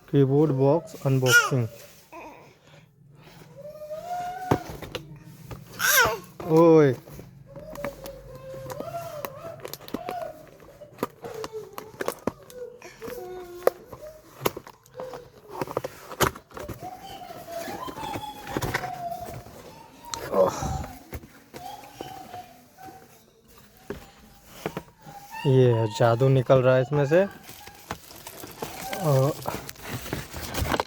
Keyboard box unboxing. ओए ये जादू निकल रहा है इसमें से। और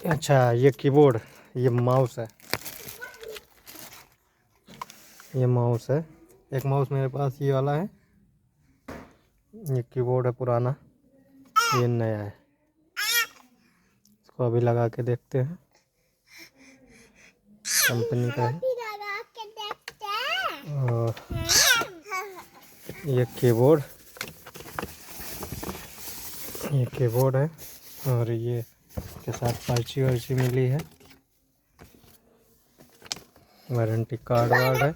अच्छा ये कीबोर्ड, ये माउस है, ये माउस है। एक माउस मेरे पास ये वाला है। ये कीबोर्ड है पुराना, ये नया है। इसको अभी लगा के देखते हैं, कंपनी का है। और ये कीबोर्ड है। और ये के साथ पर्ची वर्ची मिली है, वारंटी कार्ड वार्ड है।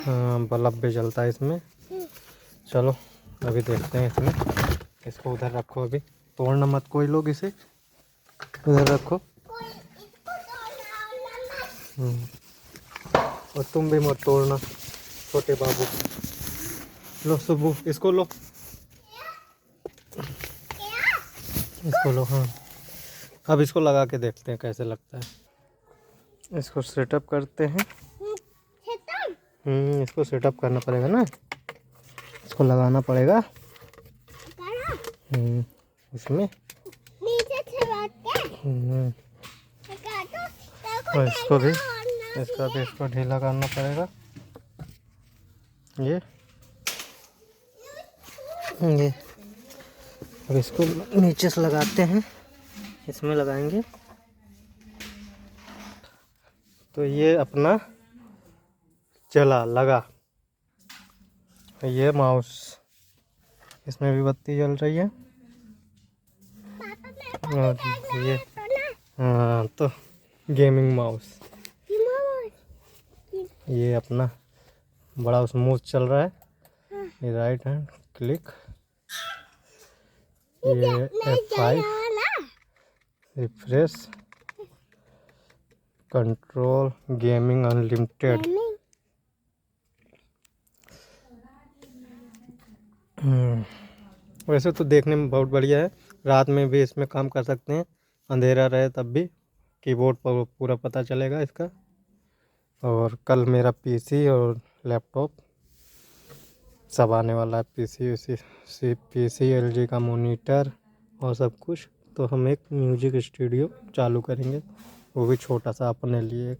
हाँ बल्ब भी जलता है इसमें। चलो अभी देखते हैं इसमें। इसको उधर रखो, अभी तोड़ना मत कोई लोग, इसे उधर रखो। और तुम भी मत तोड़ना छोटे बाबू। लो सुबू, इसको लो, इसको लो। हाँ अब इसको लगा के देखते हैं कैसे लगता है। इसको सेटअप करते हैं। इसको सेटअप करना पड़ेगा ना, इसको लगाना पड़ेगा इसमें। और इसको भी इसको ढीला करना पड़ेगा। ये अब इसको नीचे से लगाते हैं, इसमें लगाएंगे तो ये अपना चला लगा। ये माउस, इसमें भी बत्ती जल रही है। और ये हाँ तो गेमिंग माउस, ये अपना बड़ा स्मूथ चल रहा है। ये राइट हैंड क्लिक, ये F5 refresh, control gaming unlimited. वैसे तो देखने में बहुत बढ़िया है, रात में भी इसमें काम कर सकते हैं, अंधेरा रहे तब भी कीबोर्ड पर पूरा पता चलेगा इसका। और कल मेरा पीसी और लैपटॉप सब आने वाला है, पीसी एलजी का मॉनिटर और सब कुछ। तो हम एक म्यूजिक स्टूडियो चालू करेंगे, वो भी छोटा सा अपने लिए।